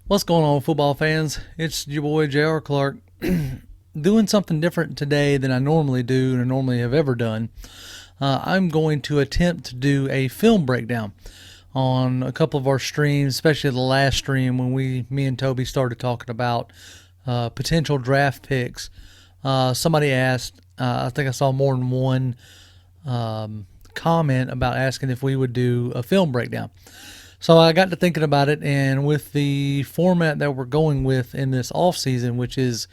What's going on, football fans? It's your boy J.R. Clark doing something different today than I normally do and I normally have ever done. I'm going to attempt to do a film breakdown on a couple of our streams, especially the last stream when me and Toby started talking about potential draft picks. Somebody asked, I think I saw more than one comment about asking if we would do a film breakdown. So I got to thinking about it, and with the format that we're going with in this off season, which is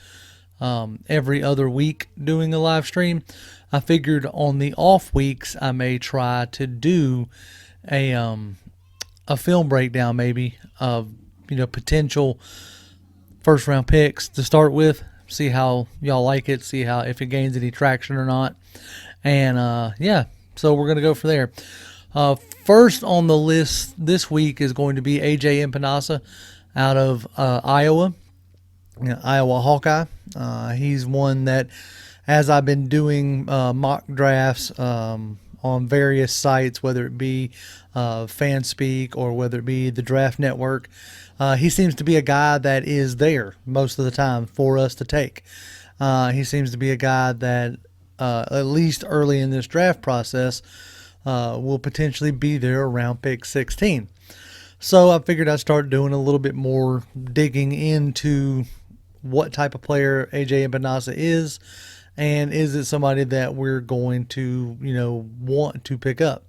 every other week doing a live stream, I figured on the off weeks I may try to do a film breakdown, maybe of potential first round picks to start with. See how y'all like it. See how if it gains any traction or not. And so we're gonna go from there. First on the list this week is going to be Epenesa out of Iowa, Iowa Hawkeye. He's one that, as I've been doing mock drafts on various sites, whether it be Fanspeak or whether it be the Draft Network, he seems to be a guy that is there most of the time for us to take. He seems to be a guy that, at least early in this draft process, will potentially be there around pick 16. So I figured I'd start doing a little bit more digging into what type of player Epenesa is, and is it somebody that we're going to, want to pick up.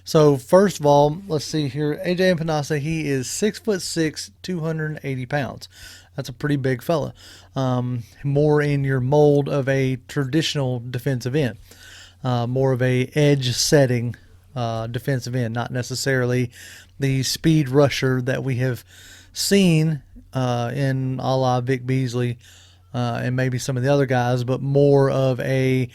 So first of all, let's see here. Epenesa, he is 6'6", 280 pounds. That's a pretty big fella. More in your mold of a traditional defensive end. More of a edge setting defensive end, not necessarily the speed rusher that we have seen in a la Vic Beasley and maybe some of the other guys, but more of a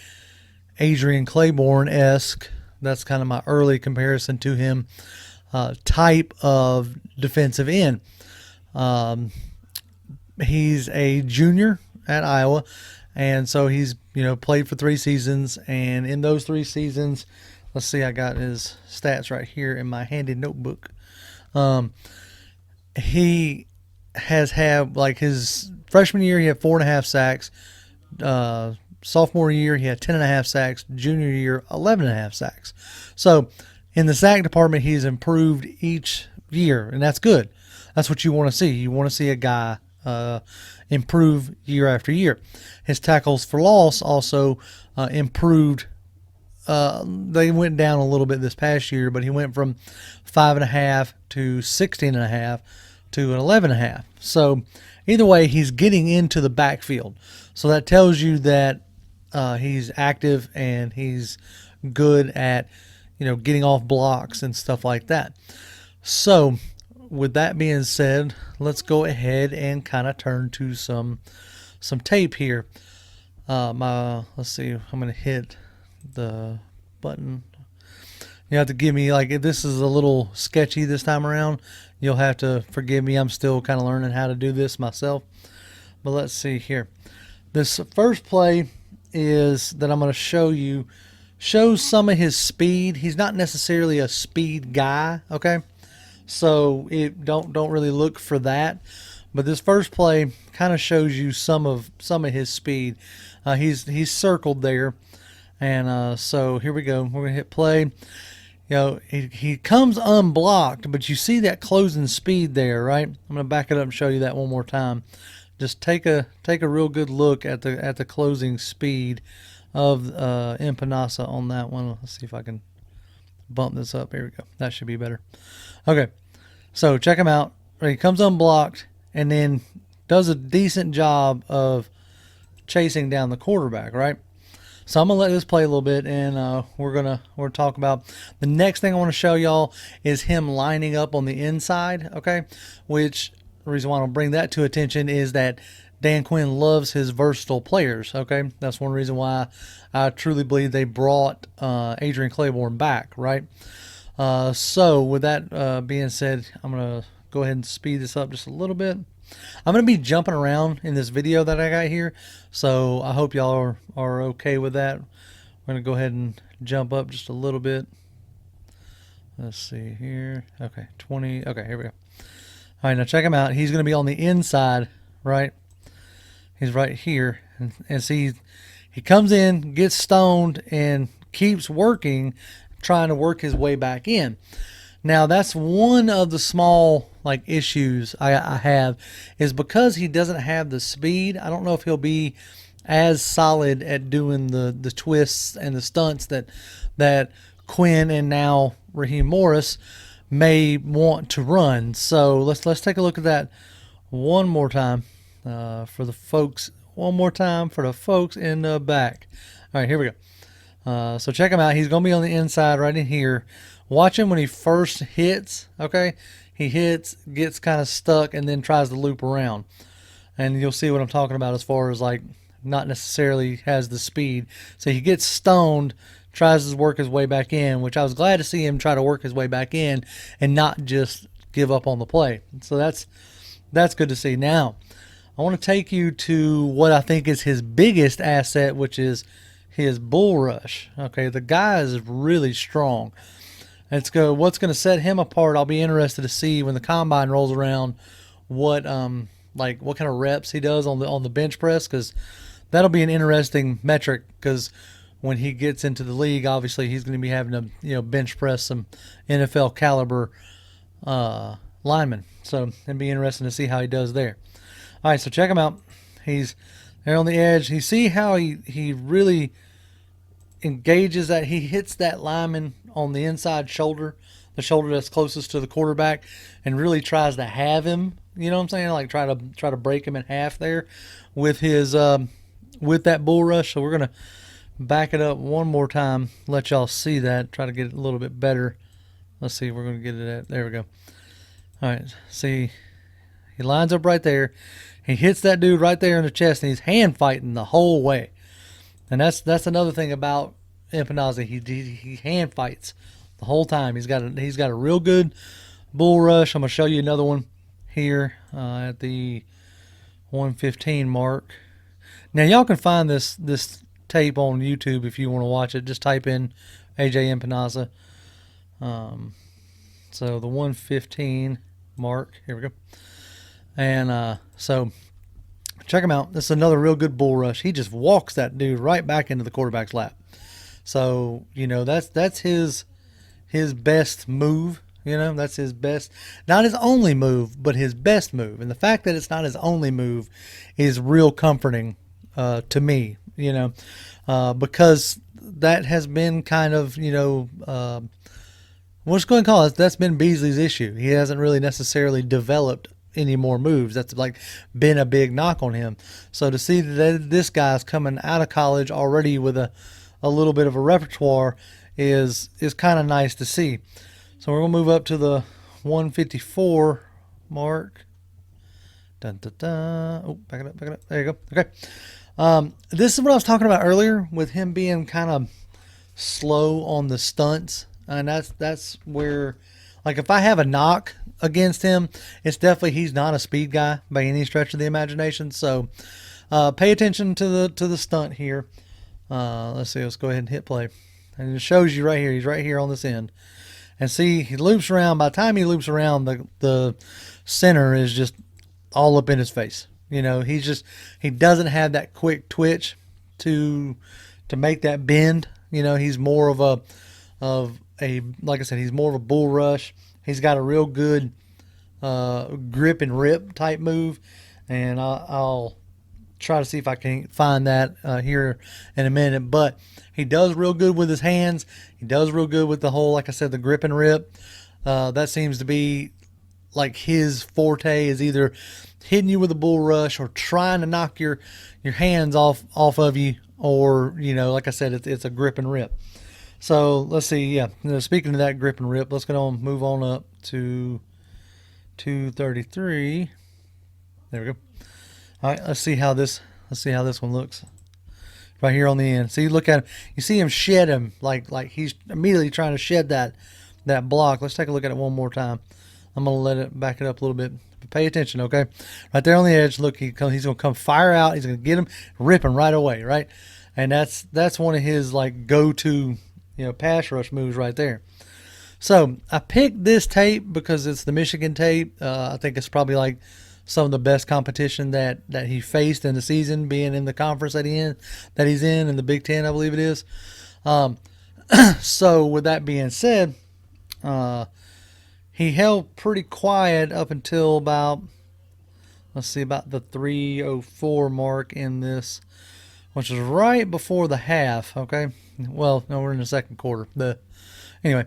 Adrian Clayborn-esque. That's kind of my early comparison to him type of defensive end. He's a junior at Iowa. And so he's, played for 3 seasons. And in those 3 seasons, let's see, I got his stats right here in my handy notebook. He has had, like, his freshman year, he had 4.5 sacks. Sophomore year, he had 10.5 sacks. Junior year, 11.5 sacks. So in the sack department, he's improved each year, and that's good. That's what you want to see. You want to see a guy improve year after year. His tackles for loss also improved. They went down a little bit this past year, but he went from 5.5 to 16.5 to an 11.5. So either way, he's getting into the backfield. So that tells you that he's active and he's good at getting off blocks and stuff like that. So with that being said, let's go ahead and kind of turn to some tape here. Let's see, I'm going to hit the button. You have to give me, like, if this is a little sketchy this time around, you'll have to forgive me. I'm still kind of learning how to do this myself. But let's see here. This first play is that I'm going to show you shows some of his speed. He's not necessarily a speed guy, okay? So don't really look for that. But this first play kind of shows you some of his speed. He's circled there, and so here we go. We're gonna hit play. He comes unblocked, but you see that closing speed there, right? I'm gonna back it up and show you that one more time. Just take a real good look at the closing speed of Epenesa on that one. Let's see if I can bump this up. Here we go. That should be better. Okay, so check him out. He comes unblocked and then does a decent job of chasing down the quarterback, right? So I'm gonna let this play a little bit, and we're gonna talk about the next thing I want to show y'all is him lining up on the inside. Okay, which the reason why I don't bring that to attention is that Dan Quinn loves his versatile players. Okay, that's one reason why I truly believe they brought Adrian Clayborn back, right? So with that being said, I'm going to go ahead and speed this up just a little bit. I'm going to be jumping around in this video that I got here, so I hope y'all are okay with that. We're going to go ahead and jump up just a little bit. Let's see here. Okay, 20. Okay, here we go. All right, now check him out. He's going to be on the inside, right? He's right here. And see, he comes in, gets stoned, and keeps working, trying to work his way back in. Now, that's one of the small issues I have, is because he doesn't have the speed. I don't know if he'll be as solid at doing the twists and the stunts that Quinn and now Raheem Morris may want to run. So let's take a look at that one more time for the folks. One more time for the folks in the back. All right, here we go. So check him out. He's going to be on the inside right in here. Watch him when he first hits, okay? He hits, gets kind of stuck, and then tries to loop around. And you'll see what I'm talking about as far as not necessarily has the speed. So he gets stoned, tries to work his way back in, which I was glad to see him try to work his way back in and not just give up on the play. So that's good to see. Now, I want to take you to what I think is his biggest asset, which is his bull rush. Okay, the guy is really strong. What's going to set him apart. I'll be interested to see when the combine rolls around what kind of reps he does on the bench press, because that'll be an interesting metric, because when he gets into the league, obviously he's going to be having to bench press some NFL caliber linemen. So it'd be interesting to see how he does there. All right, so check him out. He's there on the edge. You see how he really engages that. He hits that lineman on the inside shoulder, the shoulder that's closest to the quarterback, and really tries to have him. You know what I'm saying? Try to break him in half there with his with that bull rush. So we're gonna back it up one more time, let y'all see that. Try to get it a little bit better. Let's see. We're gonna get it at. There we go. All right. See, he lines up right there. He hits that dude right there in the chest, and he's hand fighting the whole way. And that's another thing about Epenesa. He hand fights the whole time. He's got a real good bull rush. I'm gonna show you another one here at the 115 mark. Now y'all can find this tape on YouTube if you want to watch it. Just type in AJ Epenesa. So the 115 mark. Here we go. And so check him out. This is another real good bull rush. He just walks that dude right back into the quarterback's lap. So that's his best move. That's his best, not his only move, but his best move. And the fact that it's not his only move is real comforting to me. Because that has been kind of what's going to call it. That's been Beasley's issue. He hasn't really necessarily developed any more moves. That's been a big knock on him. So to see that this guy's coming out of college already with a little bit of a repertoire is kind of nice to see. So we're going to move up to the 154 mark. Dun, dun, dun. Oh, back it up. There you go. Okay. This is what I was talking about earlier with him being kind of slow on the stunts. And that's where, if I have a knock against him, it's definitely he's not a speed guy by any stretch of the imagination. So pay attention to the stunt here. Let's see. Let's go ahead and hit play. And it shows you right here. He's right here on this end. And see, he loops around. By the time he loops around, the center is just all up in his face. He doesn't have that quick twitch to make that bend. He's more of a like I said, he's more of a bull rush. He's got a real good grip and rip type move, and I'll try to see if I can find that here in a minute. But he does real good with his hands. He does real good with the whole, like I said, the grip and rip. That seems to be his forte, is either hitting you with a bull rush or trying to knock your hands off of you, or like I said, it's a grip and rip. So let's see. Yeah, speaking of that grip and rip, let's go on, move on up to 233. There we go. All right, let's see how this one looks. Right here on the end. See, look at him. You see him shed him like he's immediately trying to shed that block. Let's take a look at it one more time. I'm gonna let it back it up a little bit. But pay attention, okay? Right there on the edge. Look, he's gonna come fire out. He's gonna get him, rip him right away, right? And that's one of his go-to pass rush moves right there. So I picked this tape because it's the Michigan tape. I think it's probably like some of the best competition that he faced in the season, being in the conference that he's in the Big Ten, I believe it is. So with that being said, he held pretty quiet up until about the 3:04 mark in this, which is right before the half. Okay, well, no, we're in the second quarter. Anyway,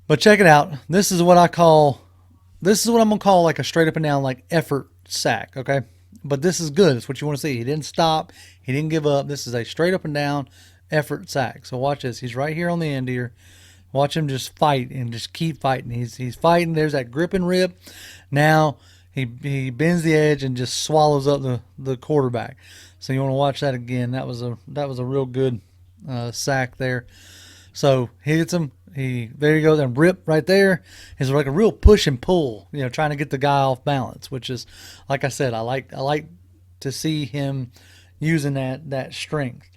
but check it out. This is what I'm gonna call like a straight up and down like effort sack. Okay, but this is good. It's what you want to see. He didn't stop. He didn't give up. This is a straight up and down effort sack. So watch this. He's right here on the end here. Watch him just fight and just keep fighting. He's fighting. There's that grip and rip. Now he bends the edge and just swallows up the quarterback. So you want to watch that again. That was a real good sack there. So he hits him. There you go. Then rip right there is like a real push and pull. Trying to get the guy off balance, which is, like I said, I like to see him using that strength.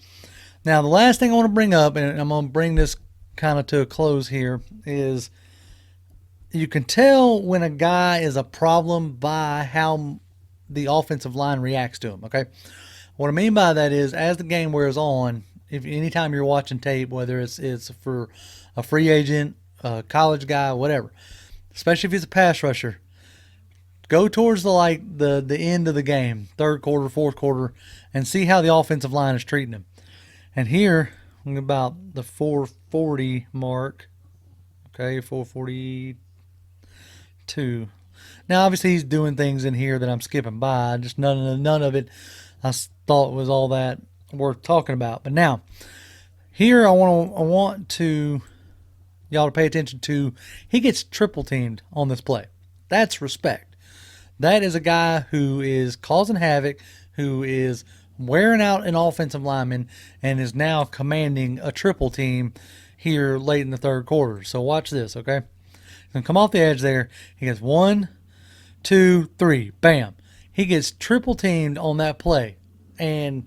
Now the last thing I want to bring up, and I'm going to bring this kind of to a close here, is you can tell when a guy is a problem by how the offensive line reacts to him. Okay, what I mean by that is, as the game wears on, if anytime you're watching tape, whether it's for a free agent, a college guy, whatever, especially if he's a pass rusher, go towards the end of the game, third quarter, fourth quarter, and see how the offensive line is treating him. And here, about the 440 mark, okay, 442. Now, obviously, he's doing things in here that I'm skipping by. Just none of it I thought was all that worth talking about. But now, here I want y'all to pay attention to. He gets triple teamed on this play. That's respect. That is a guy who is causing havoc, who is wearing out an offensive lineman, and is now commanding a triple team here late in the third quarter. So watch this, okay? He's going to come off the edge there. He gets 1, 2, 3. Bam. He gets triple teamed on that play. And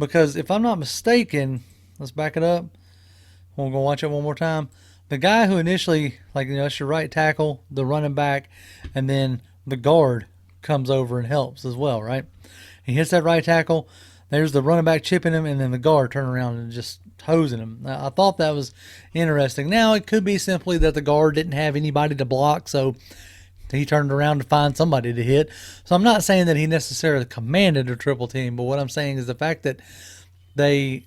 because if I'm not mistaken, let's back it up. We're going to watch it one more time. The guy who initially, that's your right tackle, the running back, and then the guard comes over and helps as well, right? He hits that right tackle. There's the running back chipping him, and then the guard turning around and just hosing him. I thought that was interesting. Now, it could be simply that the guard didn't have anybody to block, so he turned around to find somebody to hit. So I'm not saying that he necessarily commanded a triple team, but what I'm saying is the fact that they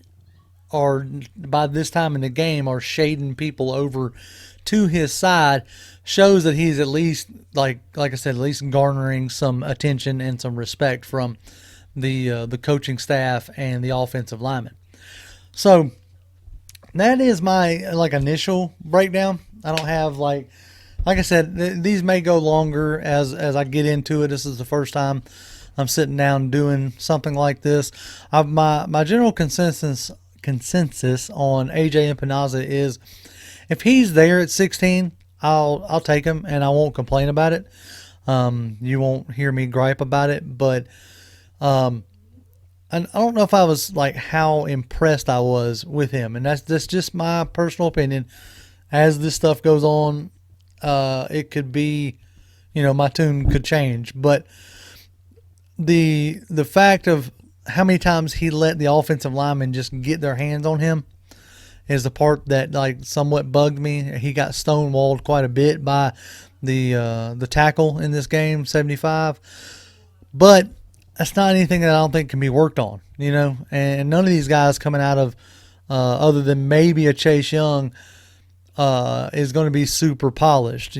are, by this time in the game, are shading people over to his side shows that he's at least, like I said, at least garnering some attention and some respect from the coaching staff and the offensive linemen. So that is my initial breakdown. I don't have like I said, these may go longer as I get into it. This is the first time I'm sitting down doing something like this. My general consensus on AJ Epenesa is, if he's there at 16, I'll take him and I won't complain about it. You won't hear me gripe about it, but and I don't know if I was how impressed I was with him, and that's just my personal opinion. As this stuff goes on, it could be, my tune could change, but the fact of how many times he let the offensive linemen just get their hands on him is the part that somewhat bugged me. He got stonewalled quite a bit by the tackle in this game, 75, but that's not anything that I don't think can be worked on, and none of these guys coming out of other than maybe a Chase Young is going to be super polished,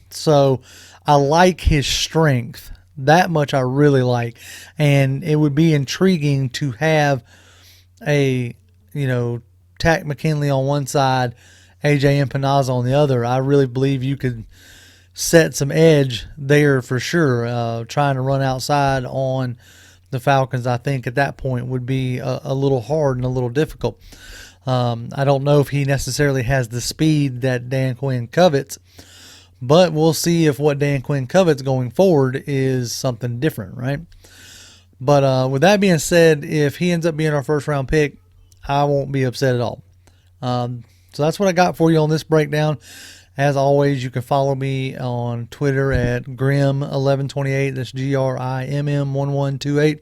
so I like his strength. That much I really like, and it would be intriguing to have a Tack McKinley on one side, AJ Epenesa on the other. I really believe you could set some edge there for sure. Trying to run outside on the Falcons, I think at that point would be a little hard and a little difficult. I don't know if he necessarily has the speed that Dan Quinn covets, but we'll see if what Dan Quinn covets going forward is something different, right? But with that being said, if he ends up being our first round pick, I won't be upset at all. So that's what I got for you on this breakdown. As always, you can follow me on Twitter at Grim1128. That's GRIMM1128.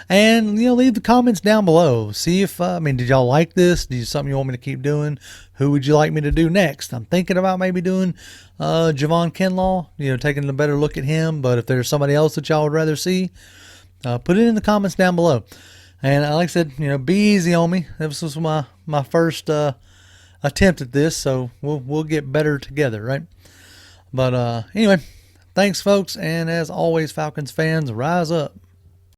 And, leave the comments down below. See if, did y'all like this? Is something you want me to keep doing? Who would you like me to do next? I'm thinking about maybe doing Javon Kinlaw, taking a better look at him. But if there's somebody else that y'all would rather see, put it in the comments down below. And like I said, be easy on me. This was my first attempt at this, so we'll get better together, right? But anyway, thanks, folks. And as always, Falcons fans, rise up.